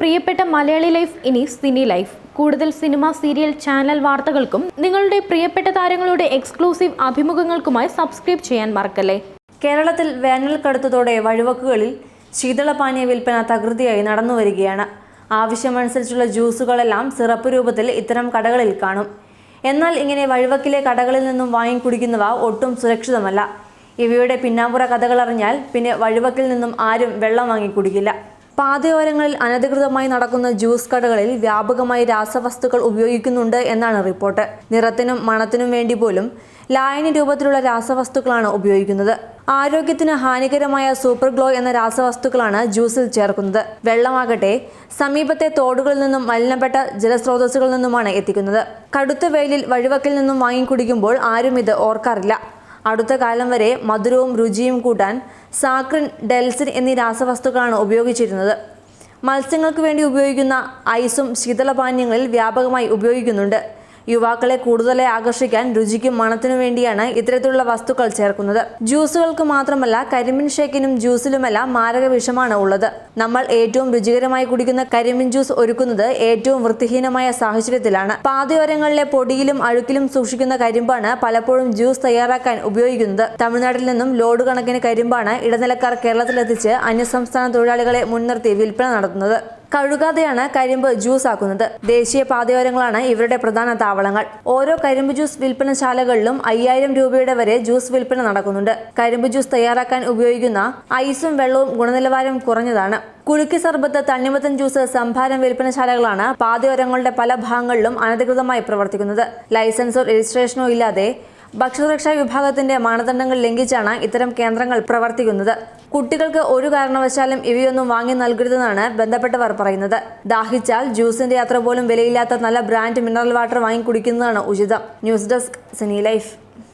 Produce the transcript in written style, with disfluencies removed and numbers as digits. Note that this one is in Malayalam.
പ്രിയപ്പെട്ട മലയാളി ലൈഫ് ഇനി സിനി ലൈഫ്. കൂടുതൽ സിനിമ, സീരിയൽ, ചാനൽ വാർത്തകൾക്കും നിങ്ങളുടെ പ്രിയപ്പെട്ട താരങ്ങളുടെ എക്സ്ക്ലൂസീവ് അഭിമുഖങ്ങൾക്കുമായി സബ്സ്ക്രൈബ് ചെയ്യാൻ മറക്കല്ലേ. കേരളത്തിൽ വേനൽ കടുത്തതോടെ വഴിവക്കുകളിൽ ശീതളപാനീയ വിൽപ്പന തകൃതിയായി നടന്നുവരികയാണ്. ആവശ്യമനുസരിച്ചുള്ള ജ്യൂസുകളെല്ലാം സിറപ്പ് രൂപത്തിൽ ഇത്തരം കടകളിൽ കാണും. എന്നാൽ ഇങ്ങനെ വഴിവക്കിലെ കടകളിൽ നിന്നും വാങ്ങിക്കുടിക്കുന്നവ ഒട്ടും സുരക്ഷിതമല്ല. ഇവയുടെ പിന്നാമ്പുറ കഥകളറിഞ്ഞാൽ പിന്നെ വഴിവക്കിൽ നിന്നും ആരും വെള്ളം വാങ്ങിക്കുടിക്കില്ല. പാതയോരങ്ങളിൽ അനധികൃതമായി നടക്കുന്ന ജ്യൂസ് കടകളിൽ വ്യാപകമായി രാസവസ്തുക്കൾ ഉപയോഗിക്കുന്നുണ്ട് എന്നാണ് റിപ്പോർട്ട്. നിറത്തിനും മണത്തിനും വേണ്ടി പോലും ലായനി രൂപത്തിലുള്ള രാസവസ്തുക്കളാണ് ഉപയോഗിക്കുന്നത്. ആരോഗ്യത്തിന് ഹാനികരമായ സൂപ്പർ ഗ്ലോ എന്ന രാസവസ്തുക്കളാണ് ജ്യൂസിൽ ചേർക്കുന്നത്. വെള്ളമാകട്ടെ സമീപത്തെ തോടുകളിൽ നിന്നും മലിനപ്പെട്ട ജലസ്രോതസ്സുകളിൽ നിന്നുമാണ് എത്തിക്കുന്നത്. കടുത്ത വെയിലിൽ വഴിവക്കിൽ നിന്നും വാങ്ങിക്കുടിക്കുമ്പോൾ ആരും ഇത് ഓർക്കാറില്ല. അടുത്ത കാലം വരെ മധുരവും രുചിയും കൂട്ടാൻ സാക്രിൻ, ഡെൽസിൻ എന്നീ രാസവസ്തുക്കളാണ് ഉപയോഗിച്ചിരുന്നത്. മത്സ്യങ്ങൾക്ക് വേണ്ടി ഉപയോഗിക്കുന്ന ഐസും ശീതളപാനീയങ്ങളിൽ വ്യാപകമായി ഉപയോഗിക്കുന്നുണ്ട്. യുവാക്കളെ കൂടുതലായി ആകർഷിക്കാൻ രുചിക്കും മണത്തിനു വേണ്ടിയാണ് ഇത്തരത്തിലുള്ള വസ്തുക്കൾ ചേർക്കുന്നത്. ജ്യൂസുകൾക്ക് മാത്രമല്ല, കരിമ്പിൻ ഷേക്കിനും ജ്യൂസിലുമെല്ലാം മാരക വിഷമാണ് ഉള്ളത്. നമ്മൾ ഏറ്റവും രുചികരമായി കുടിക്കുന്ന കരിമ്പിൻ ജ്യൂസ് ഒരുക്കുന്നത് ഏറ്റവും വൃത്തിഹീനമായ സാഹചര്യത്തിലാണ്. പാതയോരങ്ങളിലെ പൊടിയിലും അഴുക്കിലും സൂക്ഷിക്കുന്ന കരിമ്പാണ് പലപ്പോഴും ജ്യൂസ് തയ്യാറാക്കാൻ ഉപയോഗിക്കുന്നത്. തമിഴ്നാട്ടിൽ നിന്നും ലോഡ് കണക്കിന് കരിമ്പാണ് ഇടനിലക്കാർ കേരളത്തിലെത്തിച്ച് അന്യസംസ്ഥാന തൊഴിലാളികളെ മുൻനിർത്തി വിൽപ്പന നടത്തുന്നത്. കഴുകാതെയാണ് കരിമ്പ് ജ്യൂസ് ആക്കുന്നത്. ദേശീയ പാതയോരങ്ങളാണ് ഇവരുടെ പ്രധാന താവളങ്ങൾ. ഓരോ കരിമ്പ് ജ്യൂസ് വിൽപ്പനശാലകളിലും 5000 രൂപയുടെ വരെ ജ്യൂസ് വിൽപ്പന നടക്കുന്നുണ്ട്. കരിമ്പ് ജ്യൂസ് തയ്യാറാക്കാൻ ഉപയോഗിക്കുന്ന ഐസും വെള്ളവും ഗുണനിലവാരം കുറഞ്ഞതാണ്. കുലുക്കി സർബത്ത്, തണ്ണിമത്തൻ ജ്യൂസ് സംഭാരം വിൽപ്പനശാലകളാണ് പാതയോരങ്ങളുടെ പല ഭാഗങ്ങളിലും അനധികൃതമായി പ്രവർത്തിക്കുന്നത്. ലൈസൻസോ രജിസ്ട്രേഷനോ ഇല്ലാതെ ഭക്ഷ്യസുരക്ഷാ വിഭാഗത്തിന്റെ മാനദണ്ഡങ്ങൾ ലംഘിച്ചാണ് ഇത്തരം കേന്ദ്രങ്ങൾ പ്രവർത്തിക്കുന്നത്. കുട്ടികൾക്ക് ഒരു കാരണവശാലും ഇവയൊന്നും വാങ്ങി നൽകരുതെന്നാണ് ബന്ധപ്പെട്ടവർ പറയുന്നത്. ദാഹിച്ചാൽ ജ്യൂസിന്റെ അത്ര പോലും വിലയില്ലാത്ത നല്ല ബ്രാൻഡ് മിനറൽ വാട്ടർ വാങ്ങി കുടിക്കുന്നതാണ് ഉചിതം. News desk, Sini life.